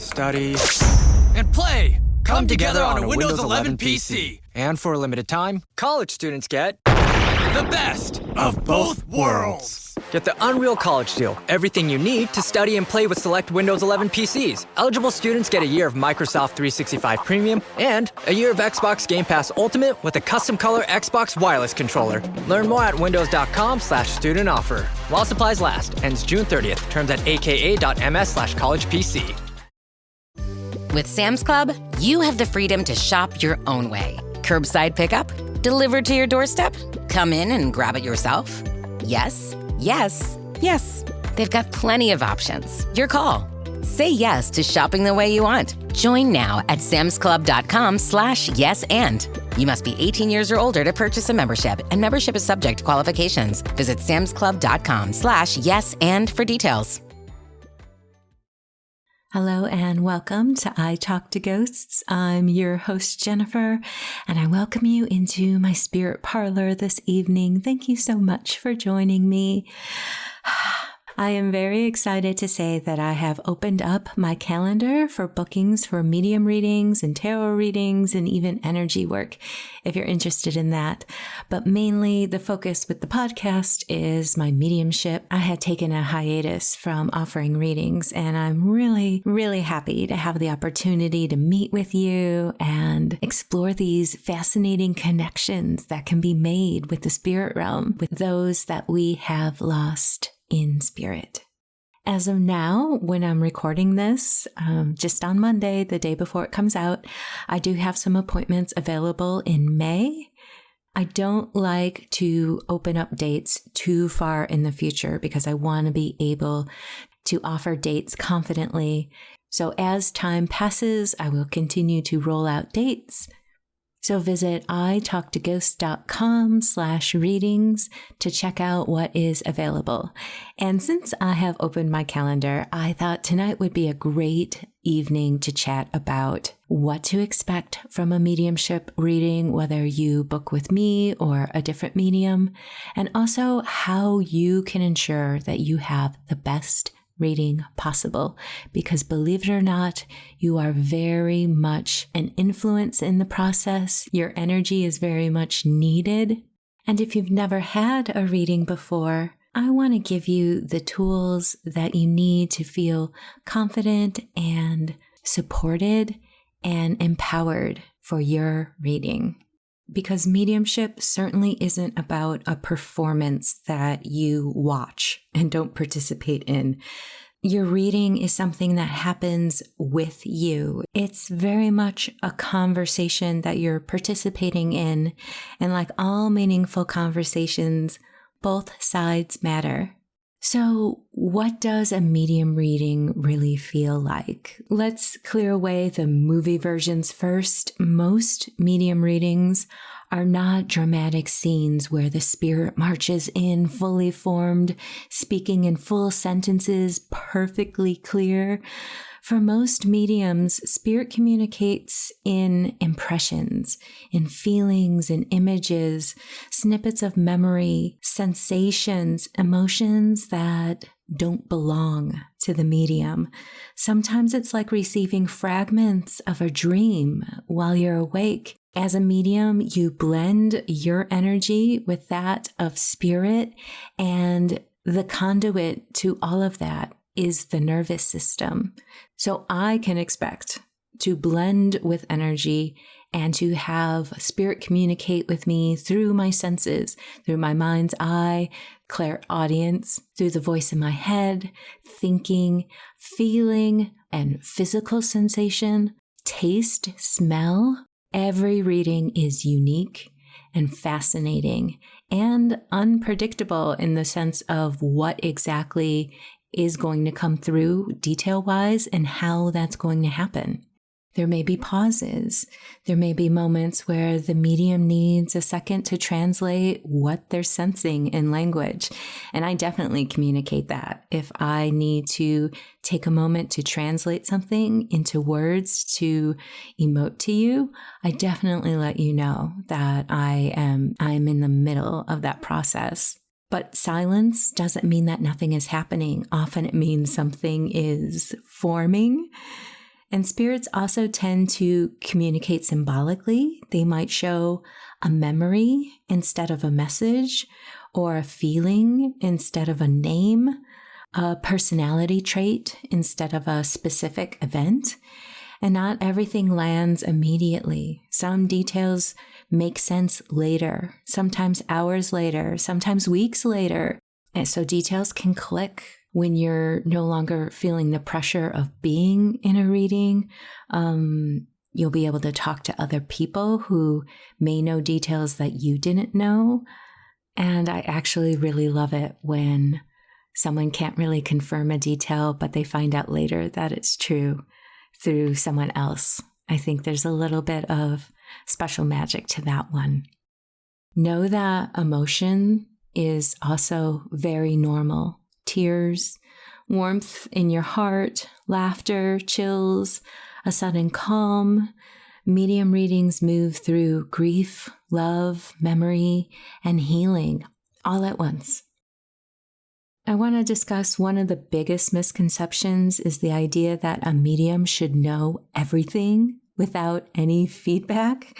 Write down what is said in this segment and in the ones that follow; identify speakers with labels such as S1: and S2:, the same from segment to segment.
S1: study,
S2: and play come together on a Windows 11 PC.
S1: And for a limited time, college students get
S2: The best of both worlds.
S1: Get the Unreal College Deal. Everything you need to study and play with select Windows 11 PCs. Eligible students get a year of Microsoft 365 Premium and a year of Xbox Game Pass Ultimate with a custom color Xbox wireless controller. Learn more at windows.com/student offer. While supplies last. Ends June 30th. Terms at aka.ms/collegepc.
S3: With Sam's Club, you have the freedom to shop your own way. Curbside pickup? Delivered to your doorstep? Come in and grab it yourself? Yes, yes, yes. They've got plenty of options. Your call. Say yes to shopping the way you want. Join now at samsclub.com/yes and. You must be 18 years or older to purchase a membership, and membership is subject to qualifications. Visit samsclub.com/yes and for details.
S4: Hello and welcome to I Talk to Ghosts. I'm your host, Jennifer, and I welcome you into my spirit parlor this evening. Thank you so much for joining me. I am very excited to say that I have opened up my calendar for bookings for medium readings and tarot readings and even energy work, if you're interested in that. But mainly the focus with the podcast is my mediumship. I had taken a hiatus from offering readings, and I'm really, really happy to have the opportunity to meet with you and explore these fascinating connections that can be made with the spirit realm, with those that we have lost in spirit. As of now, when I'm recording this, just on Monday, the day before it comes out, I do have some appointments available in May. I don't like to open up dates too far in the future because I want to be able to offer dates confidently. So as time passes, I will continue to roll out dates. So visit italktoghosts.com/readings to check out what is available. And since I have opened my calendar, I thought tonight would be a great evening to chat about what to expect from a mediumship reading, whether you book with me or a different medium, and also how you can ensure that you have the best reading possible, because believe it or not, you are very much an influence in the process. Your energy is very much needed. And if you've never had a reading before, I want to give you the tools that you need to feel confident and supported and empowered for your reading. Because mediumship certainly isn't about a performance that you watch and don't participate in. Your reading is something that happens with you. It's very much a conversation that you're participating in. And like all meaningful conversations, both sides matter. So what does a medium reading really feel like? Let's clear away the movie versions first. Most medium readings are not dramatic scenes where the spirit marches in fully formed, speaking in full sentences, perfectly clear. For most mediums, spirit communicates in impressions, in feelings, in images, snippets of memory, sensations, emotions that don't belong to the medium. Sometimes it's like receiving fragments of a dream while you're awake. As a medium, you blend your energy with that of spirit, and the conduit to all of that is the nervous system. So I can expect to blend with energy and to have spirit communicate with me through my senses, through my mind's eye, clairaudience, through the voice in my head, thinking, feeling, and physical sensation, taste, smell. Every reading is unique and fascinating and unpredictable in the sense of what exactly is going to come through detail-wise and how that's going to happen. There may be pauses. There may be moments where the medium needs a second to translate what they're sensing in language. And I definitely communicate that. If I need to take a moment to translate something into words to emote to you, I definitely let you know that I'm in the middle of that process. But silence doesn't mean that nothing is happening. Often it means something is forming. And spirits also tend to communicate symbolically. They might show a memory instead of a message, or a feeling instead of a name, a personality trait instead of a specific event. And not everything lands immediately. Some details make sense later, sometimes hours later, sometimes weeks later. And so details can click when you're no longer feeling the pressure of being in a reading. You'll be able to talk to other people who may know details that you didn't know. And I actually really love it when someone can't really confirm a detail, but they find out later that it's true through someone else. I think there's a little bit of special magic to that one. Know that emotion is also very normal. Tears, warmth in your heart, laughter, chills, a sudden calm. Medium readings move through grief, love, memory, and healing all at once. I want to discuss one of the biggest misconceptions is the idea that a medium should know everything without any feedback.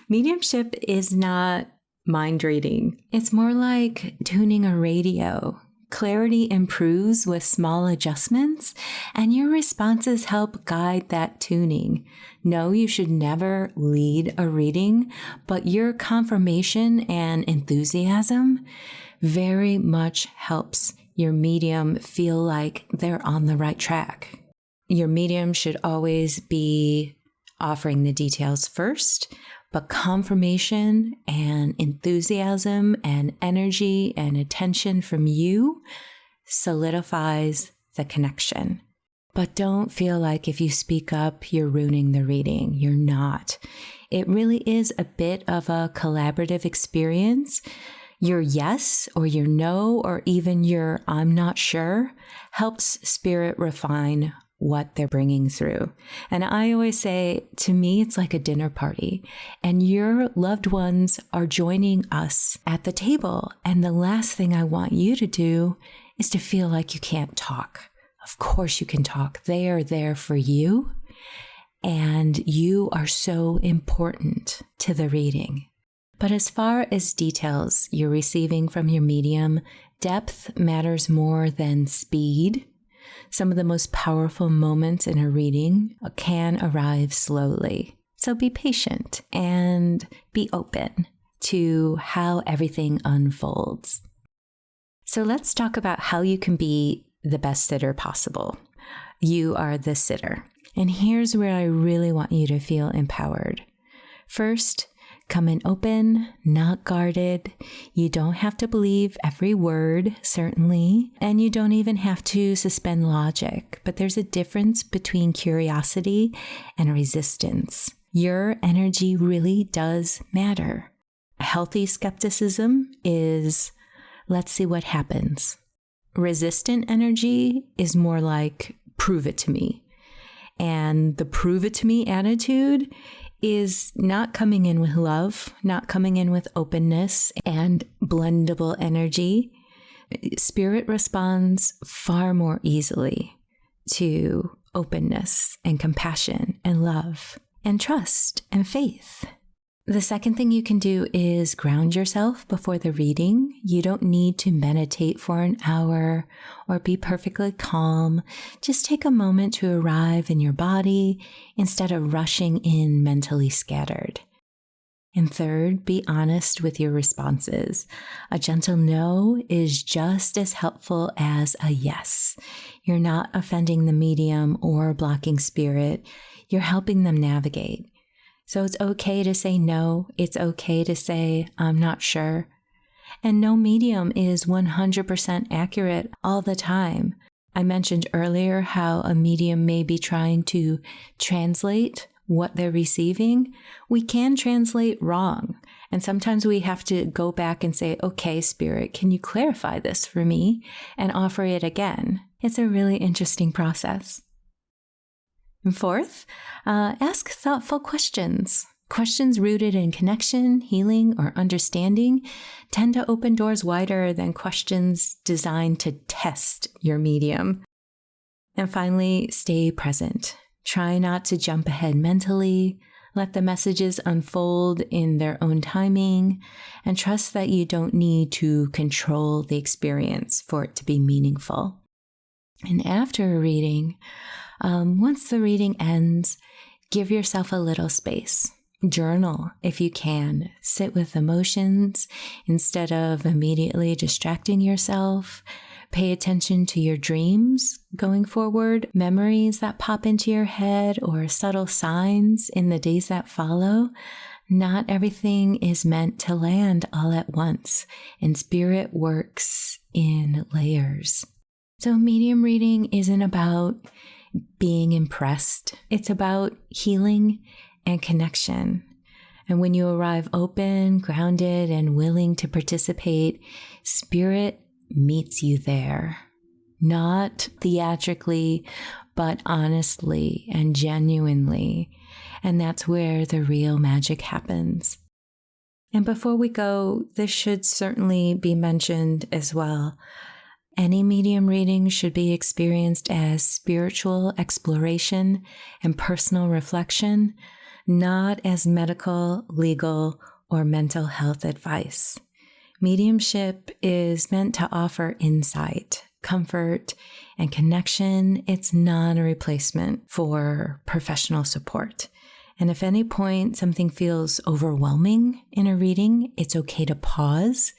S4: Mediumship is not mind reading. It's more like tuning a radio. Clarity improves with small adjustments, and your responses help guide that tuning. No, you should never lead a reading, but your confirmation and enthusiasm very much helps your medium feel like they're on the right track. Your medium should always be offering the details first, but confirmation and enthusiasm and energy and attention from you solidifies the connection. But don't feel like if you speak up, you're ruining the reading. You're not. It really is a bit of a collaborative experience. Your yes or your no or even your I'm not sure helps spirit refine what they're bringing through. And I always say, to me, it's like a dinner party, and your loved ones are joining us at the table. And the last thing I want you to do is to feel like you can't talk. Of course you can talk. They are there for you, and you are so important to the reading. But as far as details you're receiving from your medium, depth matters more than speed. Some of the most powerful moments in a reading can arrive slowly. So be patient and be open to how everything unfolds. So let's talk about how you can be the best sitter possible. You are the sitter. And here's where I really want you to feel empowered. First, come in open, not guarded. You don't have to believe every word, certainly, and you don't even have to suspend logic, but there's a difference between curiosity and resistance. Your energy really does matter. A healthy skepticism is, let's see what happens. Resistant energy is more like, prove it to me. And the prove it to me attitude is not coming in with love, not coming in with openness and blendable energy. Spirit responds far more easily to openness and compassion and love and trust and faith. The second thing you can do is ground yourself before the reading. You don't need to meditate for an hour or be perfectly calm. Just take a moment to arrive in your body instead of rushing in mentally scattered. And third, be honest with your responses. A gentle no is just as helpful as a yes. You're not offending the medium or blocking spirit. You're helping them navigate. So it's okay to say no. It's okay to say, I'm not sure. And no medium is 100% accurate all the time. I mentioned earlier how a medium may be trying to translate what they're receiving. We can translate wrong. And sometimes we have to go back and say, okay, Spirit, can you clarify this for me? And offer it again. It's a really interesting process. And fourth, ask thoughtful questions. Questions rooted in connection, healing, or understanding tend to open doors wider than questions designed to test your medium. And finally, stay present. Try not to jump ahead mentally. Let the messages unfold in their own timing, and trust that you don't need to control the experience for it to be meaningful. And after a reading, once the reading ends, give yourself a little space. Journal if you can. Sit with emotions instead of immediately distracting yourself. Pay attention to your dreams going forward, memories that pop into your head, or subtle signs in the days that follow. Not everything is meant to land all at once, and spirit works in layers. So medium reading isn't about being impressed. It's about healing and connection. And when you arrive open, grounded, and willing to participate, spirit meets you there. Not theatrically, but honestly and genuinely. And that's where the real magic happens. And before we go, this should certainly be mentioned as well. Any medium reading should be experienced as spiritual exploration and personal reflection, not as medical, legal, or mental health advice. Mediumship is meant to offer insight, comfort, and connection. It's not a replacement for professional support. And if at any point something feels overwhelming in a reading, it's okay to pause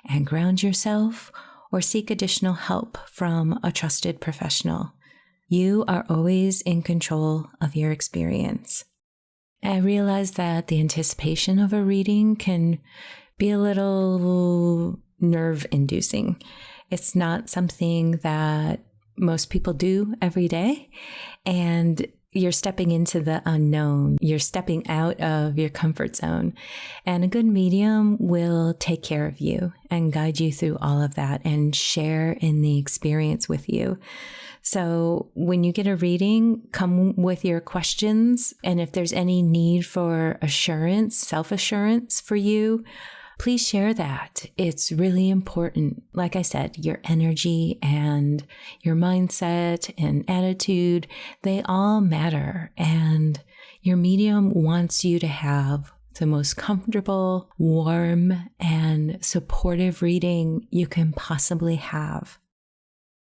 S4: and ground yourself or seek additional help from a trusted professional. You are always in control of your experience. I realize that the anticipation of a reading can be a little nerve-inducing. It's not something that most people do every day, and you're stepping into the unknown. You're stepping out of your comfort zone, and a good medium will take care of you and guide you through all of that and share in the experience with you. So when you get a reading, come with your questions, and if there's any need for assurance, self-assurance for you, please share that. It's really important. Like I said, your energy and your mindset and attitude, they all matter. And your medium wants you to have the most comfortable, warm, and supportive reading you can possibly have.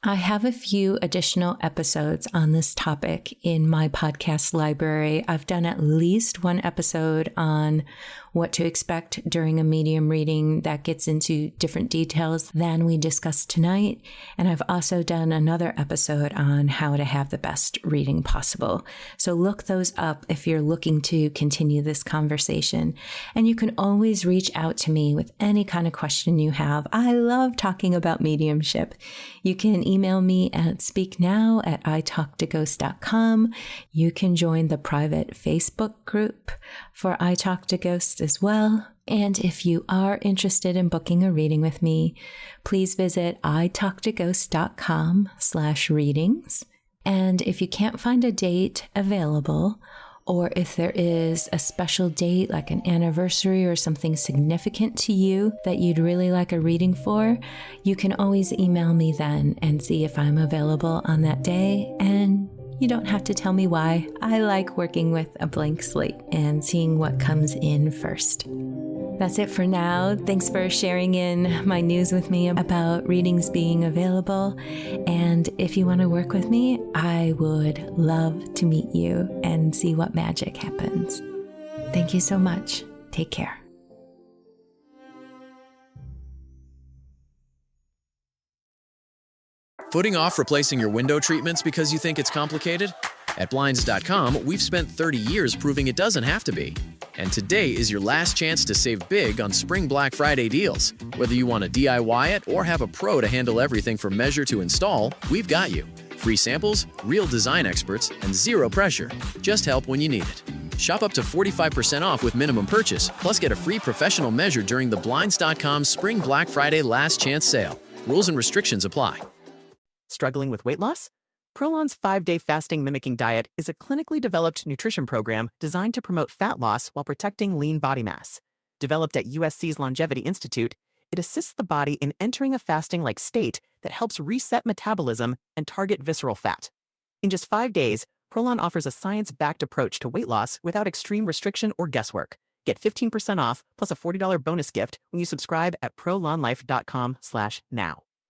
S4: I have a few additional episodes on this topic in my podcast library. I've done at least one episode on what to expect during a medium reading that gets into different details than we discussed tonight. And I've also done another episode on how to have the best reading possible. So look those up if you're looking to continue this conversation. And you can always reach out to me with any kind of question you have. I love talking about mediumship. You can email me at speaknow@italktoghosts.com. You can join the private Facebook group for I Talk to Ghosts as well. And if you are interested in booking a reading with me, please visit italktoghosts.com/readings. And if you can't find a date available, or if there is a special date like an anniversary or something significant to you that you'd really like a reading for, you can always email me then and see if I'm available on that day. And you don't have to tell me why. I like working with a blank slate and seeing what comes in first. That's it for now. Thanks for sharing in my news with me about readings being available. And if you want to work with me, I would love to meet you and see what magic happens. Thank you so much. Take care.
S2: Putting off replacing your window treatments because you think it's complicated? At Blinds.com, we've spent 30 years proving it doesn't have to be. And today is your last chance to save big on Spring Black Friday deals. Whether you want to DIY it or have a pro to handle everything from measure to install, we've got you. Free samples, real design experts, and zero pressure. Just help when you need it. Shop up to 45% off with minimum purchase, plus get a free professional measure during the Blinds.com Spring Black Friday last chance sale. Rules and restrictions apply.
S5: Struggling with weight loss? Prolon's 5-day fasting mimicking diet is a clinically developed nutrition program designed to promote fat loss while protecting lean body mass. Developed at USC's Longevity Institute, it assists the body in entering a fasting-like state that helps reset metabolism and target visceral fat. In just 5 days, Prolon offers a science-backed approach to weight loss without extreme restriction or guesswork. Get 15% off plus a $40 bonus gift when you subscribe at prolonlife.com/now.